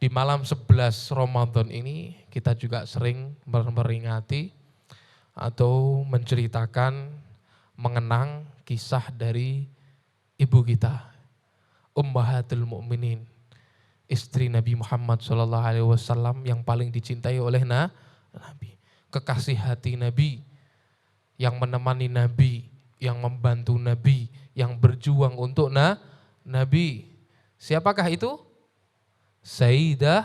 Di malam 11 Ramadan ini kita juga sering memperingati atau menceritakan, mengenang kisah dari ibu kita, Ummahatul Mukminin, istri Nabi Muhammad SAW yang paling dicintai oleh Nabi. Kekasih hati Nabi, yang menemani Nabi, yang membantu Nabi, yang berjuang untuk Nabi. Siapakah itu? Sayyidah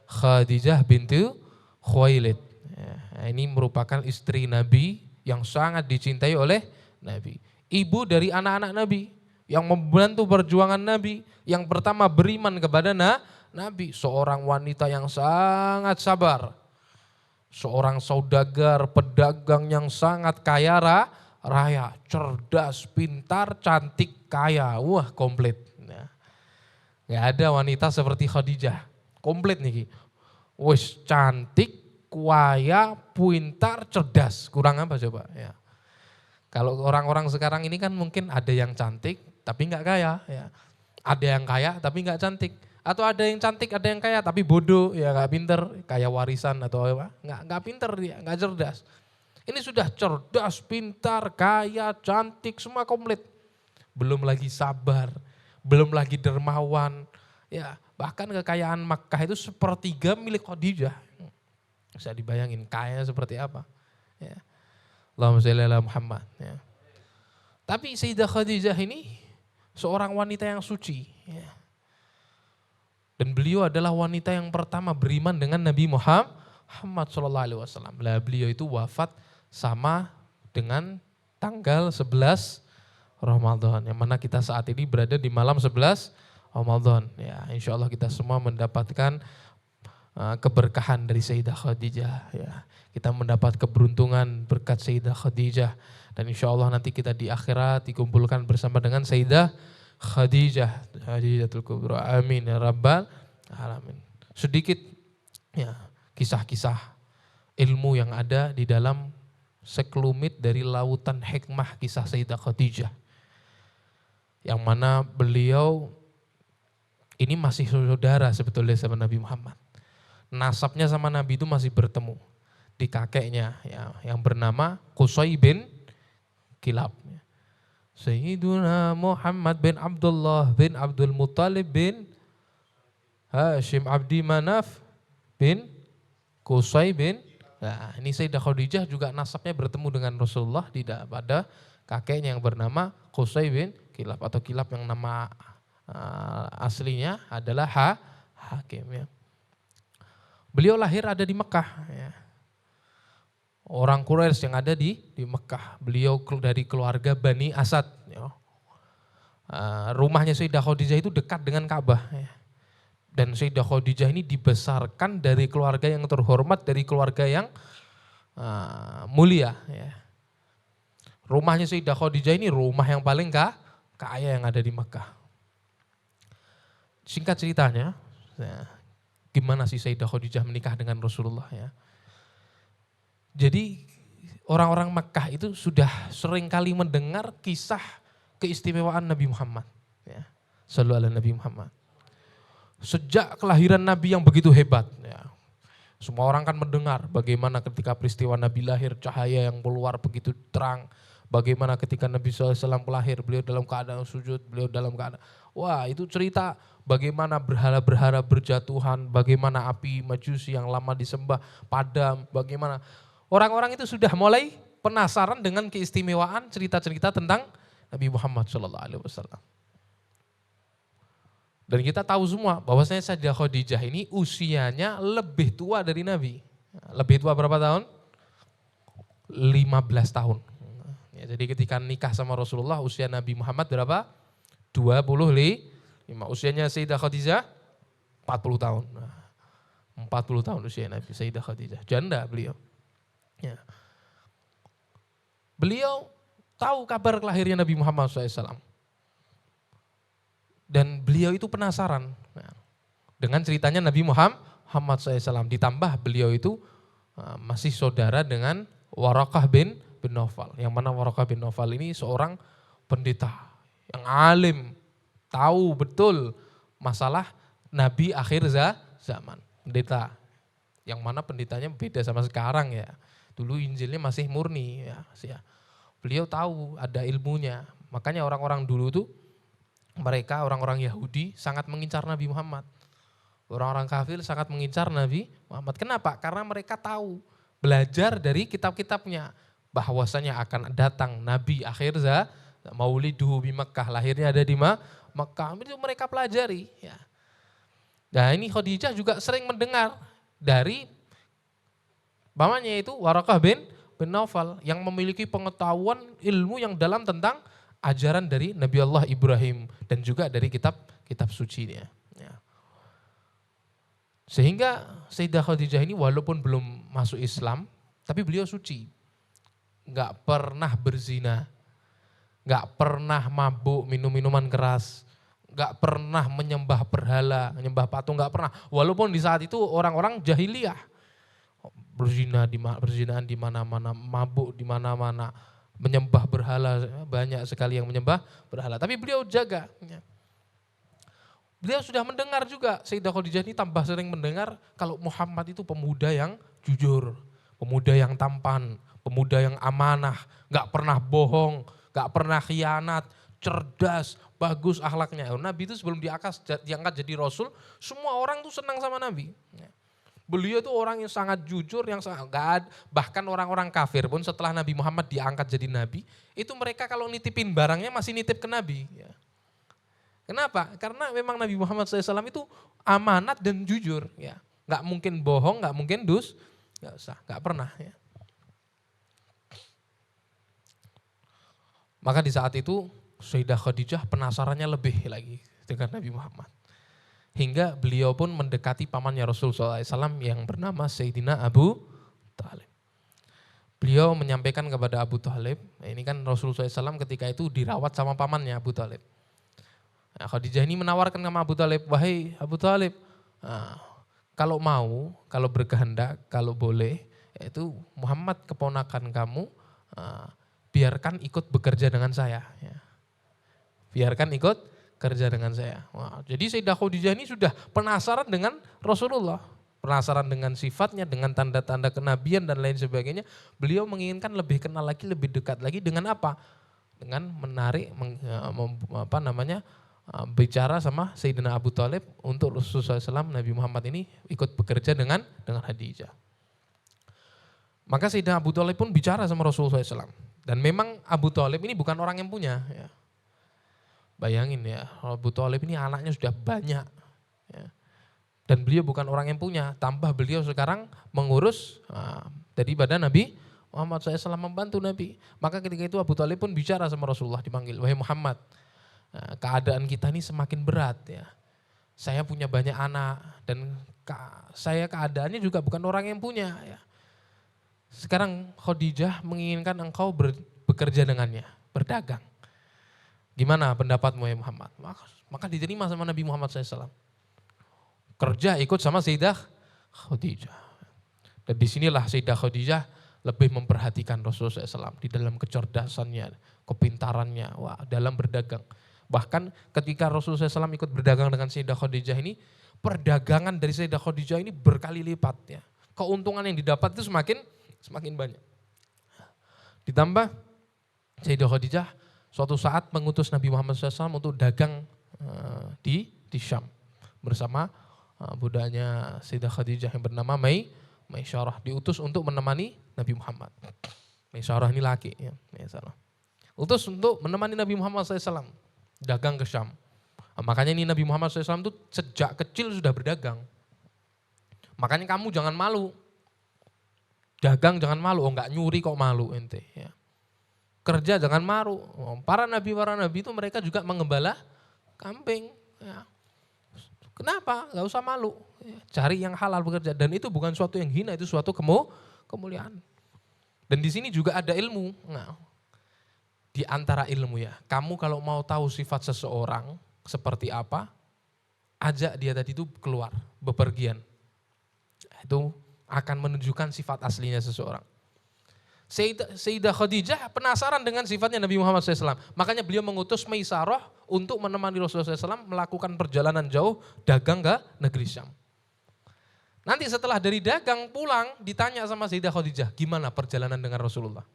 Khadijah bintu Khuwailid. Ya, ini merupakan istri Nabi yang sangat dicintai oleh Nabi. Ibu dari anak-anak Nabi, yang membantu perjuangan Nabi, yang pertama beriman kepada Nabi. Seorang wanita yang sangat sabar. Seorang saudagar, pedagang yang sangat kaya raya, cerdas, pintar, cantik, kaya. Wah, komplit. Gak ada wanita seperti Khadijah. Komplit nih. Wis cantik, kaya, pintar, cerdas. Kurang apa coba? Ya. Kalau orang-orang sekarang ini kan mungkin ada yang cantik tapi nggak kaya. Ya. Ada yang kaya tapi nggak cantik. Atau ada yang cantik, ada yang kaya tapi bodoh, ya nggak pinter, kayak warisan atau apa? Nggak pinter dia, nggak cerdas. Ini sudah cerdas, pintar, kaya, cantik, semua komplit. Belum lagi sabar, belum lagi dermawan, ya bahkan kekayaan Makkah itu sepertiga milik Khadijah. Bisa dibayangin kayanya seperti apa. Ya. Allahumma sholli ala Muhammad. Ya. Tapi Sayyidah Khadijah ini seorang wanita yang suci. Ya. Dan beliau adalah wanita yang pertama beriman dengan Nabi Muhammad SAW. Beliau itu wafat sama dengan tanggal 11 Ramadan, yang mana kita saat ini berada di malam 11 Ramadan. Ya, insya Allah kita semua mendapatkan keberkahan dari Sayyidah Khadijah. Ya, kita mendapat keberuntungan berkat Sayyidah Khadijah. Dan insya Allah nanti kita di akhirat dikumpulkan bersama dengan Sayyidah Khadijah, Khadijatul Kubra. Amin ya rabbal alamin. Sedikit ya kisah-kisah ilmu yang ada di dalam sekelumit dari lautan hikmah kisah Sayyidah Khadijah. Yang mana beliau ini masih saudara sebetulnya sama Nabi Muhammad. Nasabnya sama Nabi itu masih bertemu di kakeknya ya, yang bernama Qusay bin Kilab. Sayyiduna Muhammad bin Abdullah bin Abdul Muttalib bin Hashim Abdi Manaf bin Qusay bin. Nah, ini Sayyidah Khadijah juga nasabnya bertemu dengan Rasulullah pada kakeknya yang bernama Qusay bin Kilab, atau Kilab yang nama aslinya adalah Hakim. Ya. Beliau lahir ada di Mekah. Ya. Orang Quraisy yang ada di Mekah. Beliau dari keluarga Bani Asad. Ya. Rumahnya Sayyidah Khadijah itu dekat dengan Ka'bah. Ya. Dan Sayyidah Khadijah ini dibesarkan dari keluarga yang terhormat, dari keluarga yang mulia. Ya. Rumahnya Sayyidah Khadijah ini rumah yang paling kaya yang ada di Mekah. Singkat ceritanya, ya, gimana sih Sayyidah Khadijah menikah dengan Rasulullah ya. Jadi orang-orang Mekah itu sudah sering kali mendengar kisah keistimewaan Nabi Muhammad. Ya. Sallu ala Nabi Muhammad. Sejak kelahiran Nabi yang begitu hebat. Ya. Semua orang kan mendengar bagaimana ketika peristiwa Nabi lahir, cahaya yang keluar begitu terang. Bagaimana ketika Nabi SAW lahir, beliau dalam keadaan sujud, beliau dalam keadaan. Wah, itu cerita bagaimana berhala-berhala berjatuhan, bagaimana api Majusi yang lama disembah padam, bagaimana orang-orang itu sudah mulai penasaran dengan keistimewaan cerita-cerita tentang Nabi Muhammad SAW. Dan kita tahu semua bahwasanya Sayyidah Khadijah ini usianya lebih tua dari Nabi. Lebih tua berapa tahun? 15 tahun. Ya, jadi ketika nikah sama Rasulullah usia Nabi Muhammad berapa? 25. Usianya Sayyidah Khadijah 40 tahun. 40 tahun usia Nabi Sayyidah Khadijah. Janda beliau. Ya. Beliau tahu kabar kelahiran Nabi Muhammad SAW. Dan beliau itu penasaran dengan ceritanya Nabi Muhammad SAW. Ditambah beliau itu masih saudara dengan Waraqah bin Nawfal. Yang mana Waraqah bin Nawfal ini seorang pendeta yang alim, tahu betul masalah Nabi akhir zaman, pendeta. Yang mana pendetanya beda sama sekarang ya. Dulu Injilnya masih murni ya. Beliau tahu ada ilmunya. Makanya orang-orang dulu tuh mereka orang-orang Yahudi sangat mengincar Nabi Muhammad. Orang-orang kafir sangat mengincar Nabi Muhammad. Kenapa? Karena mereka tahu, belajar dari kitab-kitabnya bahwasanya akan datang Nabi akhir zaman, mauliduhu di Mekah, lahirnya ada di Mekah. Itu mereka pelajari. Ya. Nah ini Khadijah juga sering mendengar dari pamannya itu Warakah bin Naufal yang memiliki pengetahuan ilmu yang dalam tentang ajaran dari Nabi Allah Ibrahim dan juga dari kitab sucinya. Ya. Sehingga Sayyidah Khadijah ini walaupun belum masuk Islam, tapi beliau suci. Enggak pernah berzina, enggak pernah mabuk minum minuman keras, enggak pernah menyembah berhala, menyembah patung, enggak pernah. Walaupun di saat itu orang-orang jahiliyah, berzinaan di mana-mana, mabuk di mana-mana, menyembah berhala, banyak sekali yang menyembah berhala. Tapi beliau jaga. Beliau sudah mendengar juga, Sayyidah Khadijah ini tambah sering mendengar kalau Muhammad itu pemuda yang jujur, pemuda yang tampan, pemuda yang amanah, gak pernah bohong, gak pernah khianat, cerdas, bagus akhlaknya. Nabi itu sebelum diangkat jadi Rasul, semua orang tuh senang sama Nabi. Beliau itu orang yang sangat jujur, yang sangat, bahkan orang-orang kafir pun setelah Nabi Muhammad diangkat jadi Nabi, itu mereka kalau nitipin barangnya masih nitip ke Nabi. Kenapa? Karena memang Nabi Muhammad SAW itu amanat dan jujur. Ya. Gak mungkin bohong, gak mungkin gak usah, gak pernah. Ya. Maka di saat itu Sayyidah Khadijah penasarannya lebih lagi dengan Nabi Muhammad. Hingga beliau pun mendekati pamannya Rasul SAW yang bernama Sayyidina Abu Thalib. Beliau menyampaikan kepada Abu Thalib, ini kan Rasul SAW ketika itu dirawat sama pamannya Abu Thalib. Nah, Khadijah ini menawarkan sama Abu Thalib, wahai Abu Thalib, kalau mau, kalau berkehendak, kalau boleh, yaitu Muhammad keponakan kamu, biarkan ikut bekerja dengan saya. Ya. Biarkan ikut kerja dengan saya. Wah, jadi Sayyidah Khadijah ini sudah penasaran dengan Rasulullah, penasaran dengan sifatnya, dengan tanda-tanda kenabian dan lain sebagainya. Beliau menginginkan lebih kenal lagi, lebih dekat lagi dengan apa? Dengan menarik, bicara sama Sayyidina Abu Thalib untuk Rasulullah SAW, Nabi Muhammad ini ikut bekerja dengan Khadijah. Maka Sayyidina Abu Thalib pun bicara sama Rasulullah SAW. Dan memang Abu Thalib ini bukan orang yang punya. Ya. Bayangin ya, Abu Thalib ini anaknya sudah banyak. Ya. Dan beliau bukan orang yang punya, tambah beliau sekarang mengurus daripada Nabi Muhammad SAW, membantu Nabi. Maka ketika itu Abu Thalib pun bicara sama Rasulullah, dipanggil, wahai Muhammad, keadaan kita ini semakin berat ya. Saya punya banyak anak dan saya keadaannya juga bukan orang yang punya ya. Sekarang Khadijah menginginkan engkau bekerja dengannya, berdagang. Gimana pendapatmu ya Muhammad? Maka diterima sama Nabi Muhammad SAW. Kerja ikut sama Sayyidah Khadijah. Dan disinilah Sayyidah Khadijah lebih memperhatikan Rasulullah SAW di dalam kecerdasannya, kepintarannya, dalam berdagang. Bahkan ketika Rasulullah SAW ikut berdagang dengan Sayyidah Khadijah ini, perdagangan dari Sayyidah Khadijah ini berkali lipat ya. Keuntungan yang didapat itu semakin banyak. Ditambah Sayyidah Khadijah suatu saat mengutus Nabi Muhammad SAW untuk dagang di Syam bersama budaknya Sayyidah Khadijah yang bernama Maisyarah, diutus untuk menemani Nabi Muhammad. Maisyarah ini laki ya, utus untuk menemani Nabi Muhammad SAW dagang ke Syam. Makanya ini Nabi Muhammad SAW itu sejak kecil sudah berdagang. Makanya kamu jangan malu. Dagang jangan malu, enggak nyuri kok malu ente ya. Kerja jangan malu. Para nabi itu mereka juga mengembala kambing ya. Kenapa? Enggak usah malu. Cari yang halal bekerja, dan itu bukan suatu yang hina, itu suatu kemuliaan. Dan di sini juga ada ilmu. Nah, di antara ilmu ya, kamu kalau mau tahu sifat seseorang seperti apa, ajak dia tadi itu keluar, bepergian. Itu akan menunjukkan sifat aslinya seseorang. Sayyidah Khadijah penasaran dengan sifatnya Nabi Muhammad SAW. Makanya beliau mengutus Maisarah untuk menemani Rasulullah SAW melakukan perjalanan jauh dagang ke negeri Syam. Nanti setelah dari dagang pulang ditanya sama Sayyidah Khadijah, gimana perjalanan dengan Rasulullah?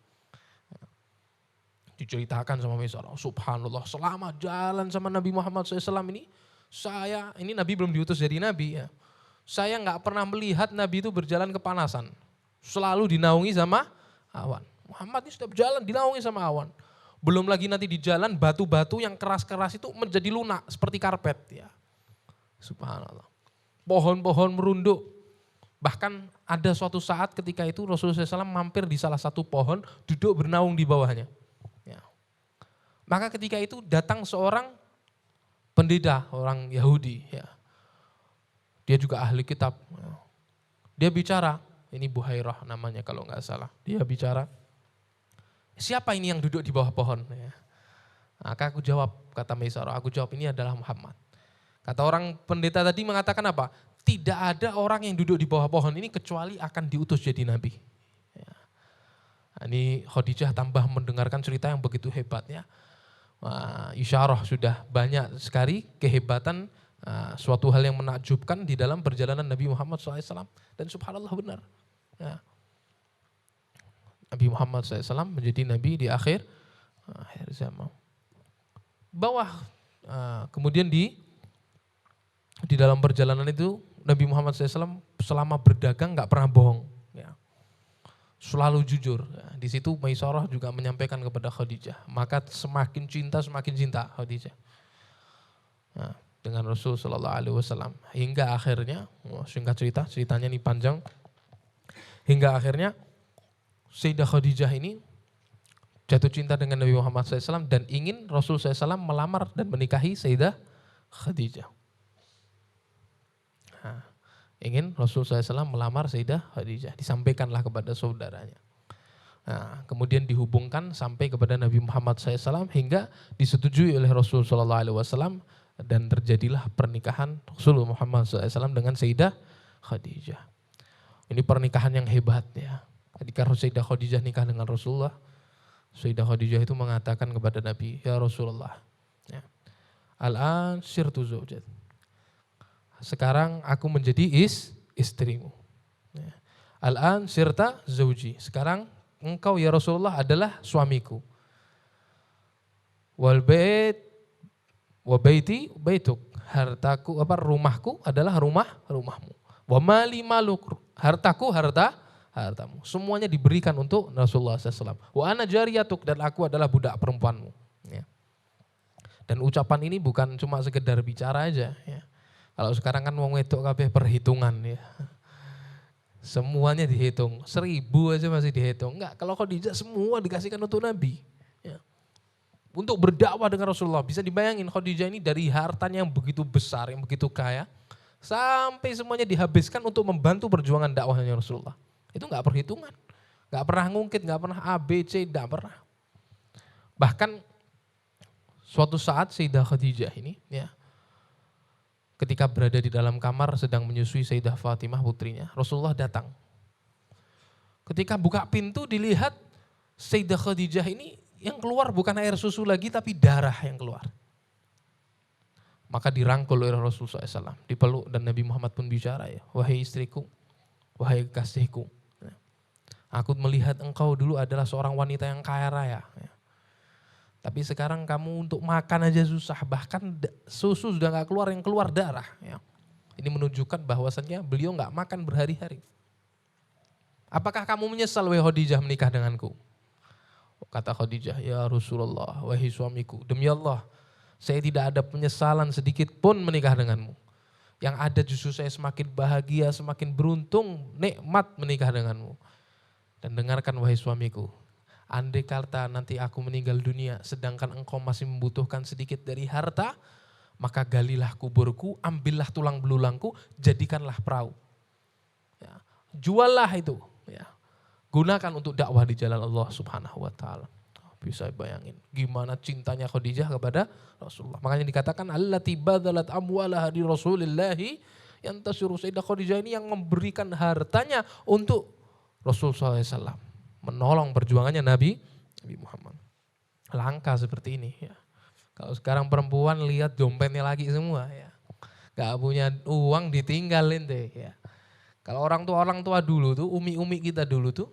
Diceritakan sama Maisarah, subhanallah selama jalan sama Nabi Muhammad SAW ini Nabi belum diutus jadi Nabi ya. Saya nggak pernah melihat Nabi itu berjalan kepanasan. Selalu dinaungi sama awan. Muhammad ini sudah berjalan dinaungi sama awan. Belum lagi nanti di jalan batu-batu yang keras-keras itu menjadi lunak seperti karpet ya. Subhanallah. Pohon-pohon merunduk. Bahkan ada suatu saat ketika itu Rasulullah SAW mampir di salah satu pohon duduk bernaung di bawahnya. Maka ketika itu datang seorang pendeta, orang Yahudi. Ya. Dia juga ahli kitab. Dia bicara, ini Buhairah namanya kalau nggak salah. Dia bicara, siapa ini yang duduk di bawah pohon? Ya. Maka aku jawab, kata Maisarah, aku jawab ini adalah Muhammad. Kata orang pendeta tadi mengatakan apa? Tidak ada orang yang duduk di bawah pohon ini kecuali akan diutus jadi nabi. Ya. Ini Khadijah tambah mendengarkan cerita yang begitu hebatnya. Isyarah sudah banyak sekali kehebatan suatu hal yang menakjubkan di dalam perjalanan Nabi Muhammad SAW. Dan subhanallah benar. Ya. Nabi Muhammad SAW menjadi Nabi di akhir zaman. Kemudian di dalam perjalanan itu Nabi Muhammad SAW selama berdagang gak pernah bohong. Ya. Selalu jujur. Di situ Maisarah juga menyampaikan kepada Khadijah. Maka semakin cinta Khadijah. Nah, dengan Rasul Sallallahu Alaihi Wasallam. Hingga akhirnya, singkat ceritanya ini panjang. Hingga akhirnya Sayyidah Khadijah ini jatuh cinta dengan Nabi Muhammad SAW dan ingin Rasul SAW melamar dan menikahi Sayyidah Khadijah. Nah, ingin Rasul SAW melamar Sayyidah Khadijah. Disampaikanlah kepada saudaranya. Nah, kemudian dihubungkan sampai kepada Nabi Muhammad SAW hingga disetujui oleh Rasul SAW dan terjadilah pernikahan Rasulullah Muhammad SAW dengan Sayyidah Khadijah. Ini pernikahan yang hebat ya. Ketika Sayyidah Khadijah nikah dengan Rasulullah, Sayyidah Khadijah itu mengatakan kepada Nabi, ya Rasulullah, ya, al-an sirtu zawjat. Sekarang aku menjadi istrimu. Ya. Al-an sirta zawji. Sekarang engkau ya Rasulullah adalah suamiku. Wal bait wa baiti baituk. Hartaku rumahku adalah rumahmu. Wa mali maluk. Hartaku hartamu. Semuanya diberikan untuk Rasulullah SAW. Wa ana jariyatuk, dan aku adalah budak perempuanmu. Ya. Dan ucapan ini bukan cuma sekedar bicara aja. Ya. Kalau sekarang kan wong wedok kabeh perhitungan ya. Semuanya dihitung, 1000 aja masih dihitung. Enggak, kalau Khadijah semua dikasihkan untuk Nabi. Ya. Untuk berdakwah dengan Rasulullah, bisa dibayangin Khadijah ini dari hartanya yang begitu besar, yang begitu kaya, sampai semuanya dihabiskan untuk membantu perjuangan dakwahnya Rasulullah. Itu enggak perhitungan, enggak pernah ngungkit, enggak pernah A, B, C, enggak pernah. Bahkan suatu saat Sayyidah Khadijah ini, ya, ketika berada di dalam kamar sedang menyusui Sayyidah Fatimah putrinya, Rasulullah datang. Ketika buka pintu dilihat Sayyidah Khadijah ini yang keluar bukan air susu lagi tapi darah yang keluar. Maka dirangkul oleh Rasulullah SAW, dipeluk, dan Nabi Muhammad pun bicara, ya, wahai istriku, wahai kekasihku, aku melihat engkau dulu adalah seorang wanita yang kaya raya. Ya. Tapi sekarang kamu untuk makan aja susah, bahkan susu sudah gak keluar, yang keluar darah. Ya. Ini menunjukkan bahwasannya beliau gak makan berhari-hari. Apakah kamu menyesal wahai Khadijah menikah denganku? Kata Khadijah, ya Rasulullah, wahai suamiku, demi Allah, saya tidak ada penyesalan sedikit pun menikah denganmu. Yang ada justru saya semakin bahagia, semakin beruntung, nikmat menikah denganmu. Dan dengarkan wahai suamiku, andai kata nanti aku meninggal dunia sedangkan engkau masih membutuhkan sedikit dari harta, maka galilah kuburku, ambillah tulang belulangku, jadikanlah perahu. Ya. Juallah itu. Ya. Gunakan untuk dakwah di jalan Allah Subhanahu wa ta'ala. Bisa bayangin gimana cintanya Khadijah kepada Rasulullah. Makanya dikatakan allati badzalat amwalaha di Rasulillahi, yang tasyuru Sayyidah Khadijah ini yang memberikan hartanya untuk Rasulullah SAW. Menolong perjuangannya Nabi Muhammad. Langka seperti ini ya. Kalau sekarang perempuan lihat dompetnya lagi semua ya. Gak punya uang ditinggalin deh ya. Kalau orang tua dulu tuh, umi-umi kita dulu tuh,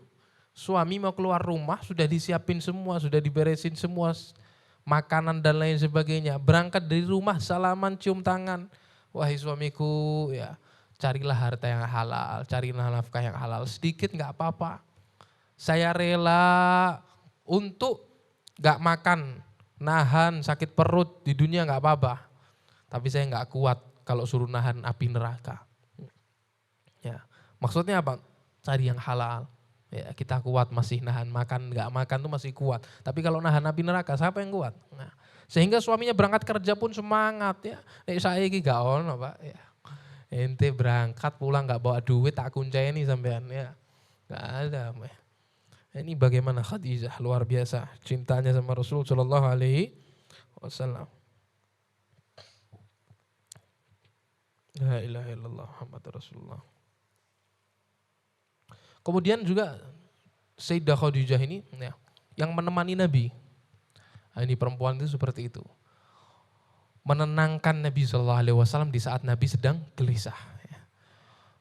suami mau keluar rumah sudah disiapin semua, sudah diberesin semua makanan dan lain sebagainya. Berangkat dari rumah salaman cium tangan. Wahai suamiku ya, carilah harta yang halal, carilah nafkah yang halal. Sedikit nggak apa-apa. Saya rela untuk nggak makan, nahan sakit perut di dunia nggak apa-apa. Tapi saya nggak kuat kalau suruh nahan api neraka. Ya, maksudnya apa? Cari yang halal. Ya, kita kuat masih nahan makan, nggak makan tuh masih kuat. Tapi kalau nahan api neraka, siapa yang kuat? Nah, sehingga suaminya berangkat kerja pun semangat ya. Saya ini gak ono Pak. Ya. Ente berangkat pulang nggak bawa duit, tak kunceni sampean ya. Nggak ada. Ya. Ini bagaimana Khadijah luar biasa cintanya sama Rasul Shallallahu Alaihi Wasallam. La ilaha illallah Muhammad Rasulullah. Kemudian juga Sayyidah Khadijah ini ya, yang menemani Nabi. Nah, ini perempuan itu seperti itu. Menenangkan Nabi SAW di saat Nabi sedang gelisah. Ya.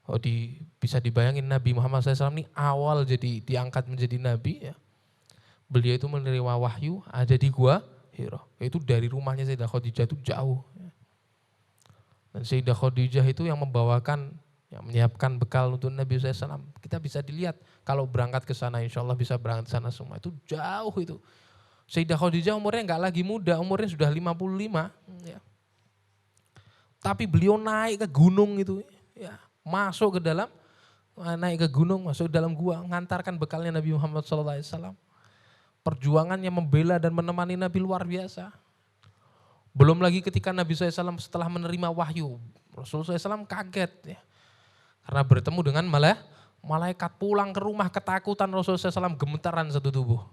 Oh, bisa dibayangin Nabi Muhammad SAW ini awal jadi diangkat menjadi Nabi. Ya. Beliau itu menerima wahyu ada di Gua Hira. Itu dari rumahnya Sayyidah Khadijah itu jauh. Ya. Dan Sayyidah Khadijah itu yang membawakan, yang menyiapkan bekal untuk Nabi SAW. Kita bisa dilihat kalau berangkat ke sana, insya Allah bisa berangkat ke sana semua. Itu jauh itu. Sayyidah Khadijah umurnya nggak lagi muda, umurnya sudah 55. Ya. Tapi beliau naik ke gunung itu, ya, masuk ke dalam, naik ke gunung, masuk ke dalam gua, ngantarkan bekalnya Nabi Muhammad SAW. Perjuangannya membela dan menemani Nabi luar biasa. Belum lagi ketika Nabi SAW setelah menerima wahyu, Rasulullah SAW kaget ya. Karena bertemu dengan malaikat pulang ke rumah ketakutan Rasulullah SAW gemetaran satu tubuh.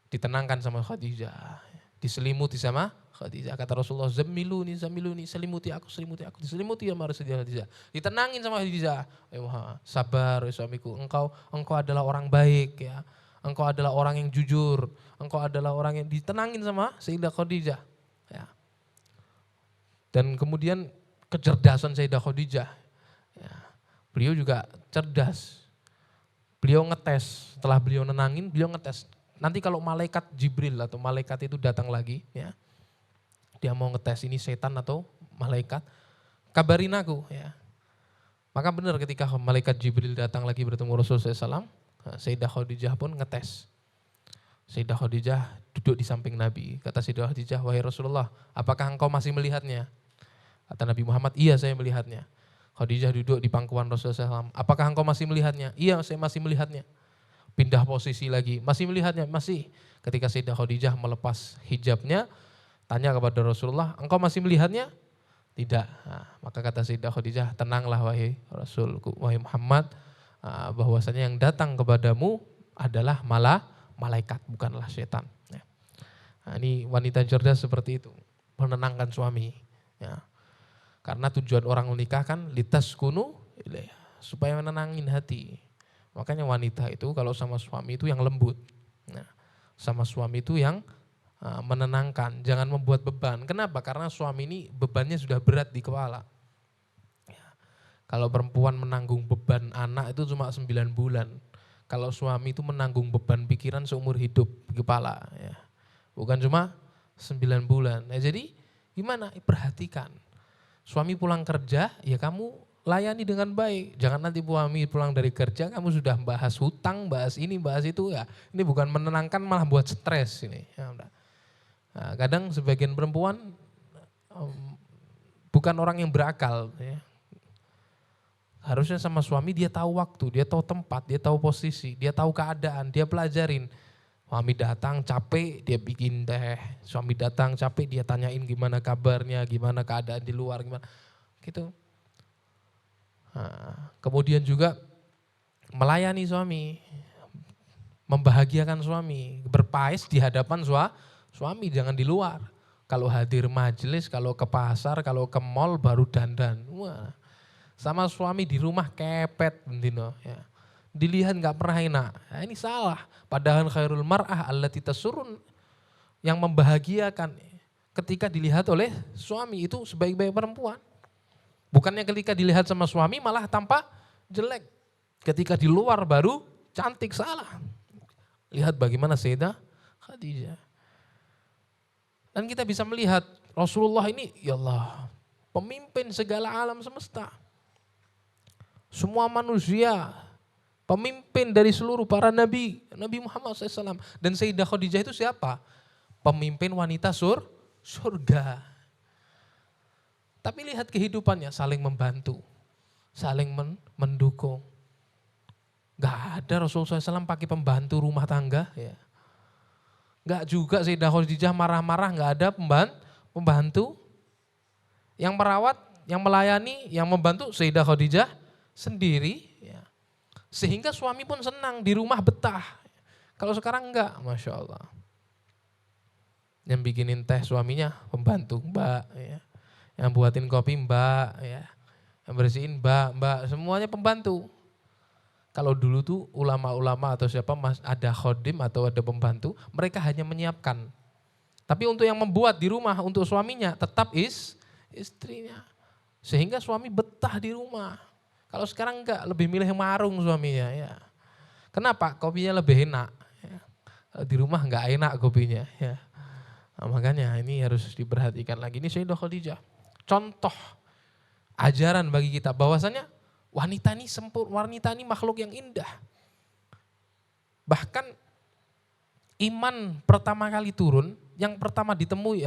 Ditenangkan sama Khadijah, diselimuti sama Khadijah. Kata Rasulullah, zamiluni, selimuti aku, diselimuti sama Khadijah. Ditenangin sama Khadijah, sabar suamiku, engkau adalah orang baik ya. Engkau adalah orang yang jujur, engkau adalah orang yang ditenangin sama Sayyidah Khadijah. Ya. Dan kemudian kecerdasan Sayyidah Khadijah. Ya. Beliau juga cerdas. Beliau ngetes, setelah beliau nenangin, beliau ngetes. Nanti kalau malaikat Jibril atau malaikat itu datang lagi, ya, dia mau ngetes ini setan atau malaikat, kabarin aku. Ya. Maka benar ketika malaikat Jibril datang lagi bertemu Rasulullah SAW, Sayyidah Khadijah pun ngetes. Sayyidah Khadijah duduk di samping Nabi. Kata Sayyidah Khadijah, wahai Rasulullah, apakah engkau masih melihatnya? Kata Nabi Muhammad, iya saya melihatnya. Khadijah duduk di pangkuan Rasulullah SAW. Apakah engkau masih melihatnya? Iya saya masih melihatnya. Pindah posisi lagi, masih melihatnya? Masih. Ketika Sayyidah Khadijah melepas hijabnya, tanya kepada Rasulullah, engkau masih melihatnya? Tidak. Nah, maka kata Sayyidah Khadijah, tenanglah wahai Rasulku, wahai Muhammad, bahwasanya yang datang kepadamu adalah malaikat, bukanlah setan. Ya. Nah, ini wanita cerdas seperti itu, menenangkan suami. Ya. Karena tujuan orang menikah kan litaskunu ilaih, supaya menenangin hati. Makanya wanita itu kalau sama suami itu yang lembut. Nah, sama suami itu yang menenangkan, jangan membuat beban. Kenapa? Karena suami ini bebannya sudah berat di kepala. Kalau perempuan menanggung beban anak itu cuma 9 bulan. Kalau suami itu menanggung beban pikiran seumur hidup di kepala. Ya. Bukan cuma 9 bulan. Nah, jadi gimana? Perhatikan. Suami pulang kerja, ya kamu layani dengan baik. Jangan nanti suami pulang dari kerja, kamu sudah bahas hutang, bahas ini, bahas itu. Ya. Ini bukan menenangkan, malah buat stres ini. Ya, nah, kadang sebagian perempuan bukan orang yang berakal. Ya. Harusnya sama suami dia tahu waktu, dia tahu tempat, dia tahu posisi, dia tahu keadaan, dia pelajarin. Suami datang capek, dia bikin teh. Suami datang capek, dia tanyain gimana kabarnya, gimana keadaan di luar, gimana. Gitu. Nah, kemudian juga melayani suami, membahagiakan suami, berpaes di hadapan suami, jangan di luar. Kalau hadir majelis, kalau ke pasar, kalau ke mall baru dandan. Wah. Sama suami di rumah kepet bendino ya. Dilihat nggak pernah enak. Nah, ini salah. Padahal khairul mar'ah allati tasurrun, yang membahagiakan ketika dilihat oleh suami itu sebaik-baik perempuan. Bukannya ketika dilihat sama suami malah tampak jelek. Ketika di luar baru cantik, salah. Lihat bagaimana Sayyidah Khadijah. Dan kita bisa melihat Rasulullah ini, ya Allah, pemimpin segala alam semesta. Semua manusia, pemimpin dari seluruh para nabi, Nabi Muhammad SAW. Dan Sayyidah Khadijah itu siapa? Pemimpin wanita surga. Tapi lihat kehidupannya, saling membantu, saling mendukung. Gak ada Rasulullah SAW pakai pembantu rumah tangga. Ya. Gak juga Sayyidah Khadijah marah-marah, gak ada pembantu. Yang merawat, yang melayani, yang membantu Sayyidah Khadijah sendiri. Ya. Sehingga suami pun senang, di rumah betah. Kalau sekarang enggak, Masya Allah. Yang bikinin teh suaminya pembantu, Mbak. Ya. Yang buatin kopi Mbak, ya. Yang bersihin Mbak, semuanya pembantu. Kalau dulu tuh ulama-ulama atau siapa ada khodim atau ada pembantu, mereka hanya menyiapkan. Tapi untuk yang membuat di rumah untuk suaminya tetap istrinya. Sehingga suami betah di rumah. Kalau sekarang enggak, lebih milih marung suaminya. Ya. Kenapa? Kopinya lebih enak. Ya. Di rumah enggak enak kopinya. Ya. Nah, makanya ini harus diperhatikan lagi. Ini Sayyidah Khadijah. Contoh ajaran bagi kita bahwasanya wanita ini wanita ini makhluk yang indah. Bahkan iman pertama kali turun, yang pertama ditemui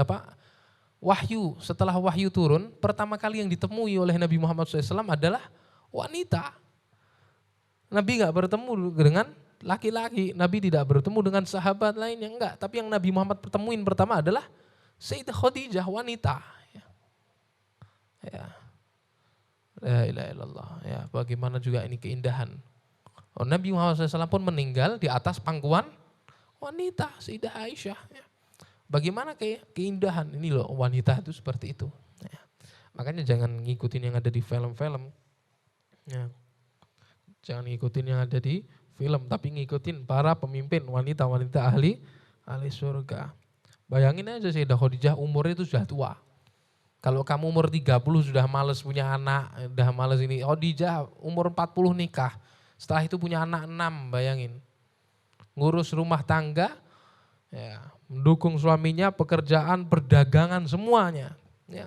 wahyu, setelah wahyu turun, pertama kali yang ditemui oleh Nabi Muhammad SAW adalah wanita. Nabi gak bertemu dengan laki-laki, Nabi tidak bertemu dengan sahabat lainnya, enggak. Tapi yang Nabi Muhammad pertemuin pertama adalah Sayyidah Khadijah, wanita. Ya. La ilaha illallah. Ya, bagaimana juga ini keindahan. Nabi Muhammad SAW pun meninggal di atas pangkuan wanita, Sayyidah Aisyah. Ya. Bagaimana keindahan ini loh, wanita itu seperti itu. Ya. Makanya jangan ngikutin yang ada di film-film. Ya. Jangan ngikutin yang ada di film, tapi ngikutin para pemimpin wanita-wanita ahli surga. Bayangin aja Sayyidah Khadijah umurnya itu sudah tua. Kalau kamu umur 30 sudah males punya anak, sudah males ini. Khadijah umur 40 nikah. Setelah itu punya anak 6, bayangin. Ngurus rumah tangga, ya, mendukung suaminya, pekerjaan, perdagangan, semuanya. Ya.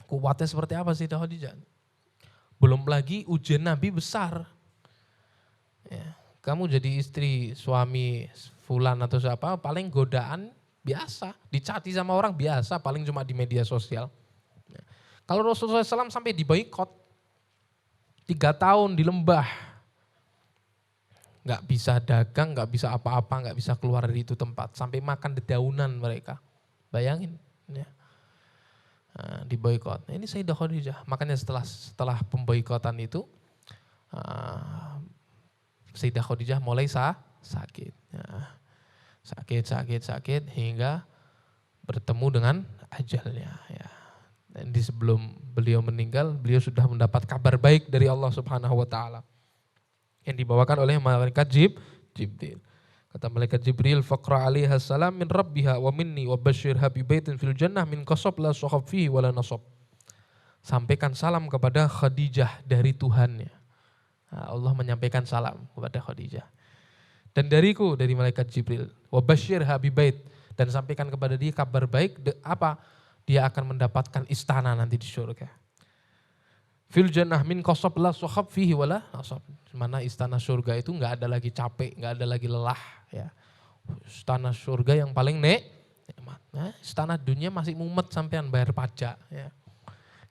Kuatnya seperti apa sih Khadijah? Belum lagi ujian Nabi besar. Ya. Kamu jadi istri, suami, fulan atau siapa, paling godaan biasa, dicati sama orang biasa, paling cuma di media sosial. Kalau Rasulullah SAW sampai diboikot 3 tahun di lembah, nggak bisa dagang, nggak bisa apa-apa, nggak bisa keluar dari itu tempat, sampai makan dedaunan mereka. Bayangin, ya. Nah, diboikot. Ini Sayyidah Khadijah. Makanya setelah pemboikotan itu, Sayyidah Khadijah mulai sakit. Ya. Sakit hingga bertemu dengan ajalnya. Ya. Dan sebelum beliau meninggal, beliau sudah mendapat kabar baik dari Allah Subhanahu wa taala. Yang dibawakan oleh malaikat Jibril. Kata malaikat Jibril, "Faqra 'alaiha salam min rabbiha wa minni wa basyirha bi baitin fil jannah min qasab la sakhab fihi wa la nasab." Sampaikan salam kepada Khadijah dari Tuhannya. Nah, Allah menyampaikan salam kepada Khadijah. Dan dariku, dari malaikat Jibril, wa basyirha bi bait, dan sampaikan kepada dia kabar baik, apa? Dia akan mendapatkan istana nanti di surga. Fil jannah min qasab la sakhab fihi wa la nasab. Mana istana surga itu enggak ada lagi capek, enggak ada lagi lelah, ya. Istana surga yang paling nikmat. Nah, istana dunia masih mumet sampean bayar pajak, ya.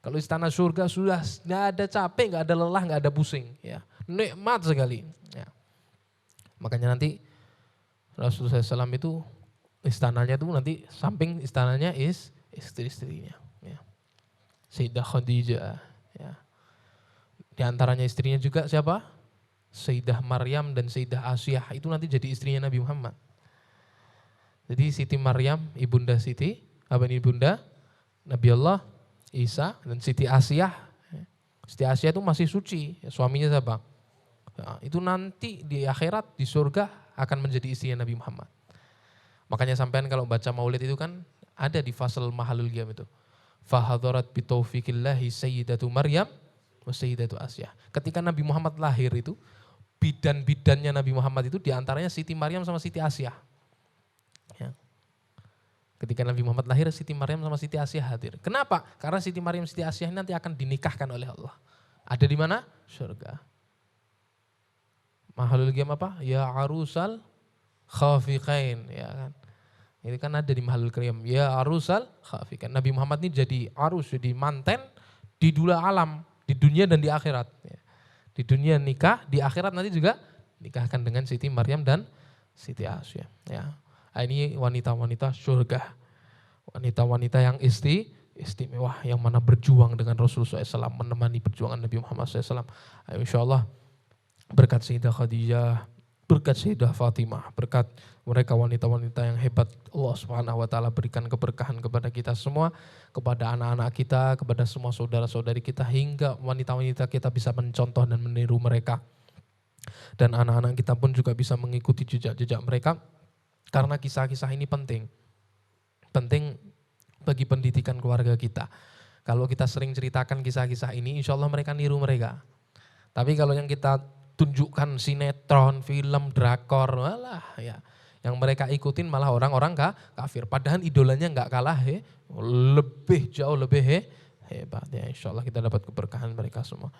Kalau istana surga sudah enggak ada capek, enggak ada lelah, enggak ada pusing, ya. Nikmat sekali, ya. Makanya nanti Rasulullah SAW itu istananya itu nanti samping istananya istri-istrinya. Ya. Sayyidah Khadijah. Ya. Di antaranya istrinya juga siapa? Sayyidah Maryam dan Sayyidah Asiyah. Itu nanti jadi istrinya Nabi Muhammad. Jadi Siti Maryam, ibunda Nabi Allah Isa, dan Siti Asiyah. Siti Asiyah itu masih suci. Suaminya siapa? Ya, itu nanti di akhirat, di surga akan menjadi istrinya Nabi Muhammad. Makanya sampean kalau baca maulid itu kan ada di fasal mahalul qiyam itu. Fahadharat bitaufiqillahi sayyidatu Maryam wa sayyidatu Asyah. Ketika Nabi Muhammad lahir itu, bidan-bidannya Nabi Muhammad itu diantaranya Siti Maryam sama Siti Asyah. Ya. Ketika Nabi Muhammad lahir, Siti Maryam sama Siti Asyah hadir. Kenapa? Karena Siti Maryam Siti Asyah ini nanti akan dinikahkan oleh Allah. Ada di mana? Surga. Mahalul Qiyam apa? Ya arusal khafiqain, ya kan. Ini kan ada di Mahalul Qiyam. Ya arusal khafiqain. Nabi Muhammad ini jadi arus, jadi manten di dua alam, di dunia dan di akhirat. Ya. Di dunia nikah, di akhirat nanti juga nikahkan dengan Siti Maryam dan Siti Asyah. Ya. Ini wanita-wanita surga. Wanita-wanita yang istimewa, yang mana berjuang dengan Rasulullah SAW, menemani perjuangan Nabi Muhammad SAW. Insya Allah berkat Sayyidah Khadijah, berkat Sayyidah Fatimah, berkat mereka wanita-wanita yang hebat, Allah Subhanahu wa taala berikan keberkahan kepada kita semua, kepada anak-anak kita, kepada semua saudara-saudari kita, hingga wanita-wanita kita bisa mencontoh dan meniru mereka. Dan anak-anak kita pun juga bisa mengikuti jejak-jejak mereka, karena kisah-kisah ini penting. Penting bagi pendidikan keluarga kita. Kalau kita sering ceritakan kisah-kisah ini, insya Allah mereka niru mereka. Tapi kalau yang kita tunjukkan sinetron, film, drakor, malah ya, yang mereka ikutin malah orang-orang kafir. Padahal idolanya nggak kalah, lebih jauh lebih hebat. Ya, insya Allah kita dapat keberkahan mereka semua.